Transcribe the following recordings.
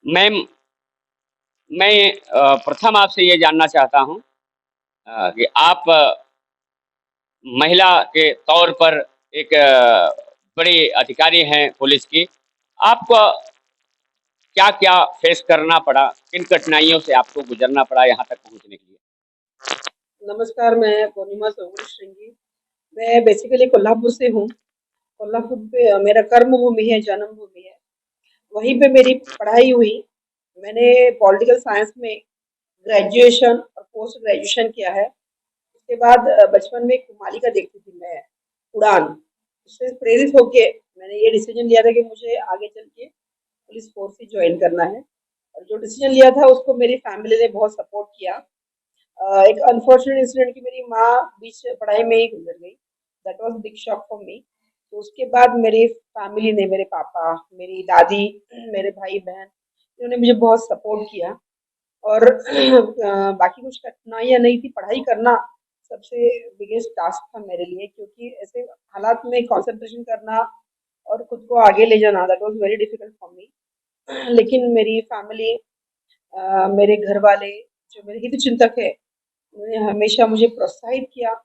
Ma'am, मैं प्रथम आपसे ये जानना चाहता हूँ कि आप महिला के तौर पर एक बड़ी अधिकारी हैं पुलिस की। आपको क्या-क्या फेस करना पड़ा? किन कठिनाइयों से आपको गुज़रना पड़ा यहाँ तक पहुँचने के लिए? नमस्कार, मैं पूर्णिमा सोमनी श्रृंगी। मैं बेसिकली कोल्हापुर से हूँ। कोल्हापुर पे मेरा कर्म भूमि है, जन्म भूमि है। वहीं पे मेरी पढ़ाई हुई। मैंने पॉलिटिकल साइंस में ग्रेजुएशन और पोस्ट ग्रेजुएशन किया है। उसके बाद बचपन में एक मालिका देखती थी मैं, उड़ान। उससे प्रेरित होके मैंने ये डिसीजन लिया था कि मुझे आगे चल के पुलिस फोर्स ही ज्वाइन करना है। और जो डिसीजन लिया था उसको मेरी फैमिली ने बहुत सपोर्ट किया। एक अनफॉर्चुनेट इंसिडेंट कि मेरी माँ बीच पढ़ाई में ही गुजर गई। That was big shock for me. तो उसके बाद मेरी फैमिली ने, मेरे पापा, मेरी दादी, मेरे भाई बहन, इन्होंने मुझे बहुत सपोर्ट किया। और बाकी कुछ कठिनाइयाँ नहीं थी। पढ़ाई करना सबसे बिगेस्ट टास्क था मेरे लिए, क्योंकि ऐसे हालात में कंसंट्रेशन करना और खुद को आगे ले जाना, that was very difficult for me. लेकिन मेरी फैमिली, मेरे घर वाले, जो मेरे हित चिंतक है, उन्होंने हमेशा मुझे प्रोत्साहित किया।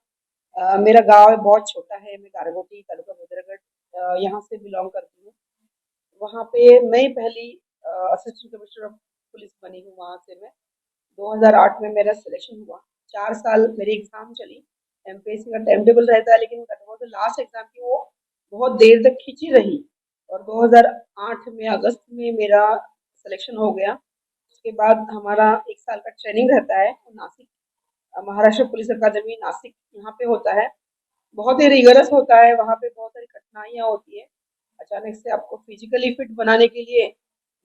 मेरा गाँव है, बहुत छोटा है। मैं गारगोटी, तालुका भद्रगढ़, यहाँ से बिलॉन्ग करती हूँ। वहाँ पे मैं पहली असिस्टेंट कमिश्नर ऑफ पुलिस बनी हूँ। वहाँ से मैं 2008 में मेरा सिलेक्शन हुआ। 4 साल मेरी एग्ज़ाम चली। एमपीएससी का टाइम टेबल रहता है, लेकिन cut off the last exam की वो बहुत देर तक खींची रही। और 2008 में अगस्त में मेरा सिलेक्शन हो गया। उसके बाद हमारा 1 साल का ट्रेनिंग रहता है, वो नासिक, महाराष्ट्र पुलिस अकादमी नासिक, यहाँ पे होता है। बहुत ही रिगरस होता है। वहाँ पे बहुत सारी कठिनाइयाँ होती है। अचानक से आपको फिजिकली फिट बनाने के लिए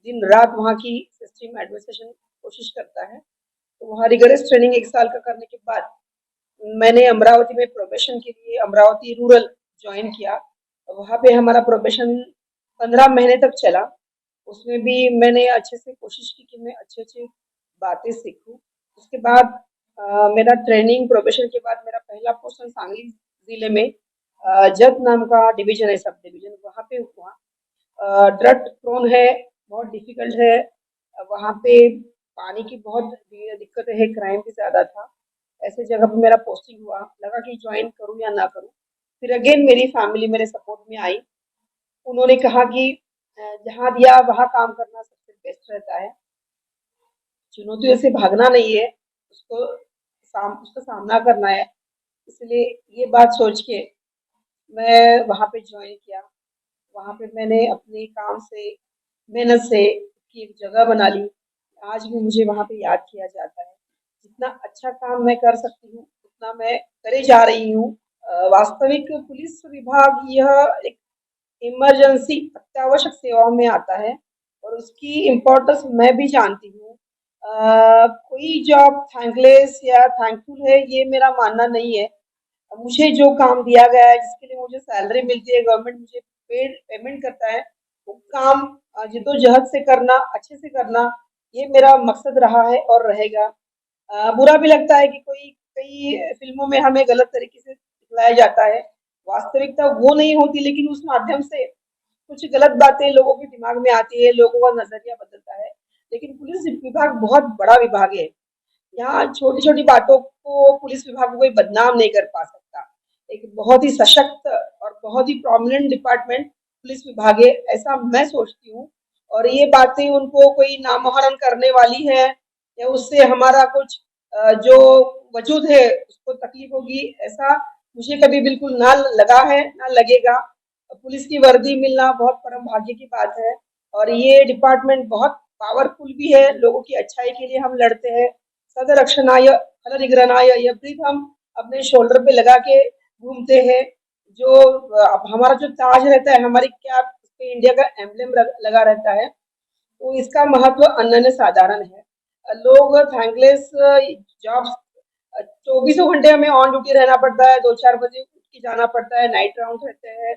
दिन रात वहाँ की सिस्टम एडमिनिस्ट्रेशन कोशिश करता है। तो वहाँ रिगरस ट्रेनिंग 1 साल का करने के बाद मैंने अमरावती में प्रोबेशन के लिए अमरावती रूरल ज्वाइन किया। वहाँ पे हमारा प्रोबेशन 15 महीने तक चला। उसमें भी मैंने अच्छे से कोशिश की कि मैं अच्छी अच्छी बातें सीखूं। उसके बाद मेरा ट्रेनिंग प्रोबेशन के बाद मेरा पहला पोस्ट सांगली जिले में जत नाम का डिवीजन है, सब डिवीजन, वहाँ पे हुआ। ड्रग प्रोन है, बहुत डिफिकल्ट है। वहाँ पे पानी की बहुत दिक्कत है, क्राइम भी ज़्यादा था। ऐसे जगह पे मेरा पोस्टिंग हुआ। लगा कि ज्वाइन करूँ या ना करूँ। फिर अगेन मेरी फैमिली मेरे सपोर्ट में आई। उन्होंने कहा कि जहाँ दिया वहाँ काम करना सबसे बेस्ट रहता है। चुनौतियों से भागना नहीं है, उसको उसका सामना करना है। इसलिए ये बात सोच के मैं वहाँ पे ज्वाइन किया। वहाँ पे मैंने अपने काम से, मेहनत से की एक जगह बना ली। आज भी मुझे वहाँ पे याद किया जाता है। जितना अच्छा काम मैं कर सकती हूँ, उतना मैं करे जा रही हूँ। वास्तविक पुलिस विभाग यह एक इमरजेंसी अत्यावश्यक सेवाओं में आता है और उसकी इम्पोर्टेंस मैं भी जानती हूँ। कोई जॉब थैंकलेस या थैंकफुल है, ये मेरा मानना नहीं है। मुझे जो काम दिया गया है, जिसके लिए मुझे सैलरी मिलती है, गवर्नमेंट मुझे पेमेंट करता है, वो काम जिद्दोजहद से करना, अच्छे से करना, ये मेरा मकसद रहा है और रहेगा। बुरा भी लगता है कि कोई कई फिल्मों में हमें गलत तरीके से दिखलाया जाता है। वास्तविकता वो नहीं होती, लेकिन उस माध्यम से कुछ गलत बातें लोगों के दिमाग में आती है, लोगों का नजरिया बदलता है। लेकिन पुलिस विभाग बहुत बड़ा विभाग है। यहाँ छोटी छोटी बातों को पुलिस विभाग को कोई बदनाम नहीं कर पा सकता। एक बहुत ही सशक्त और बहुत ही प्रोमिनेंट डिपार्टमेंट पुलिस विभाग है, ऐसा मैं सोचती हूँ। और ये बातें उनको कोई नामोहरम करने वाली है या उससे हमारा कुछ जो वजूद है उसको तकलीफ होगी, ऐसा मुझे कभी बिल्कुल ना लगा है, ना लगेगा। पुलिस की वर्दी मिलना बहुत परम भाग्य की बात है। और ये डिपार्टमेंट बहुत पावरफुल भी है। लोगों की अच्छाई के लिए हम लड़ते हैं। सदरक्षणाय फलनिग्रहणाय, यह ब्रीथ हम अपने शोल्डर पे लगा के घूमते हैं। जो हमारा जो ताज रहता है, हमारी कैप पे इंडिया का एम्ब्लेम लगा रहता है, तो इसका महत्व अनन्य साधारण है। लोग थैंकलेस जॉब्स, 24 घंटे हमें ऑन ड्यूटी रहना पड़ता है, 2-4 बजे उठ के जाना पड़ता है, नाइट राउंड रहते हैं,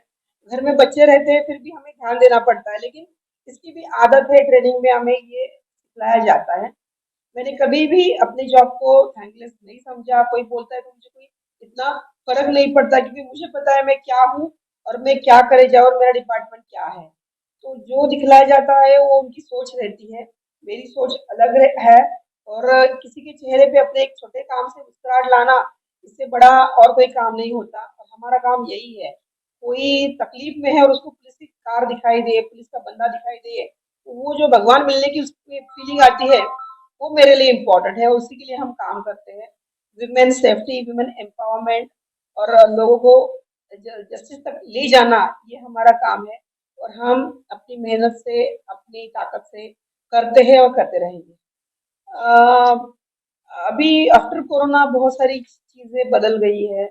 घर में बच्चे रहते हैं, फिर भी हमें ध्यान देना पड़ता है। लेकिन इसकी भी आदत है, ट्रेनिंग में हमें ये सिखाया जाता है। मैंने कभी भी अपने जॉब को थैंकलेस नहीं समझा। कोई बोलता है तो मुझे कोई इतना फर्क नहीं पड़ता, क्योंकि मुझे पता है मैं क्या हूँ और मैं क्या करे जाऊँ और मेरा डिपार्टमेंट क्या है। तो जो दिखलाया जाता है वो उनकी सोच रहती है। मेरी सोच अलग है। और किसी के चेहरे पे अपने एक छोटे काम से मुस्कुराहट लाना, इससे बड़ा और कोई काम नहीं होता। और हमारा काम यही है, कोई तकलीफ में है और उसको पुलिस की कार दिखाई दे, पुलिस का बंदा दिखाई दे, तो वो जो भगवान मिलने की उसकी फीलिंग आती है, वो मेरे लिए इम्पोर्टेंट है, उसी के लिए हम काम करते हैं। विमेन सेफ्टी, विमेन एम्पावरमेंट और लोगों को जस्टिस तक ले जाना, ये हमारा काम है। और हम अपनी मेहनत से, अपनी ताकत से करते हैं और करते रहेंगे। अ, अभी आफ्टर कोरोना बहुत सारी चीजें बदल गई है,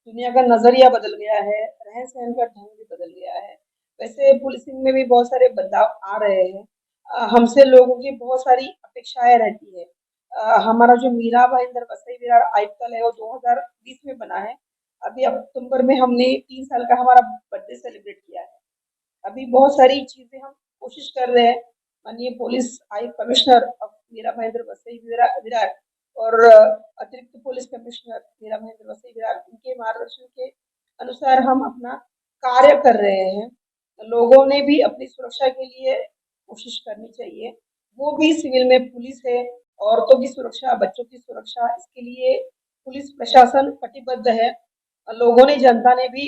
दुनिया का नजरिया बदल गया है, रहन सहन का ढंग भी बदल गया है। वैसे पुलिसिंग में भी बहुत सारे बदलाव आ रहे हैं। हमसे लोगों की बहुत सारी अपेक्षाएं रहती है। हमारा जो मीरा भाईंदर वसई विरार आयुक्तालय है वो 2020 में बना है। अभी अक्टूबर में हमने 3 साल का हमारा बर्थडे सेलिब्रेट किया है। अभी बहुत सारी चीजें हम कोशिश कर रहे हैं। माननीय पुलिस आयुक्त कमिश्नर मीरा महेंद्र वसई विरार और अतिरिक्त पुलिस कमिश्नर मीरा महेंद्र वसई विरार, इनके मार्गदर्शन के अनुसार हम अपना कार्य कर रहे हैं। लोगों ने भी अपनी सुरक्षा के लिए कोशिश करनी चाहिए। वो भी सिविल में पुलिस है, औरतों की सुरक्षा, बच्चों की सुरक्षा, इसके लिए पुलिस प्रशासन कटिबद्ध है। लोगों ने, जनता ने भी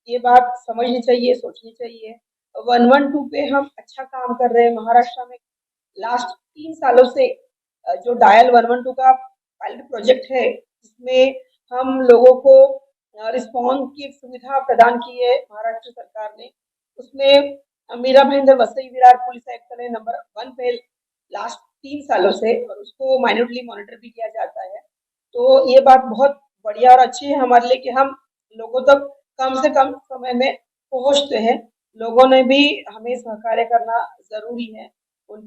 ये बात समझनी चाहिए, सोचनी चाहिए। 112 पे हम अच्छा काम कर रहे हैं महाराष्ट्र में। लास्ट 3 सालों से जो डायल 112 का पायलट प्रोजेक्ट है, इसमें हम लोगों को रिस्पॉन्स की एक सुविधा प्रदान की है महाराष्ट्र सरकार ने। उसमें मीरा भाईंदर वसई विरार पुलिस आयुक्तालय नंबर 1 पे लास्ट 3 सालों से, और उसको माइन्यूटली मॉनिटर भी किया जाता है। तो ये बात बहुत बढ़िया और अच्छी है हमारे लिए कि हम लोगों तक कम से कम समय में पहुंचते हैं। लोगों ने भी हमें सहकार्य करना जरूरी है।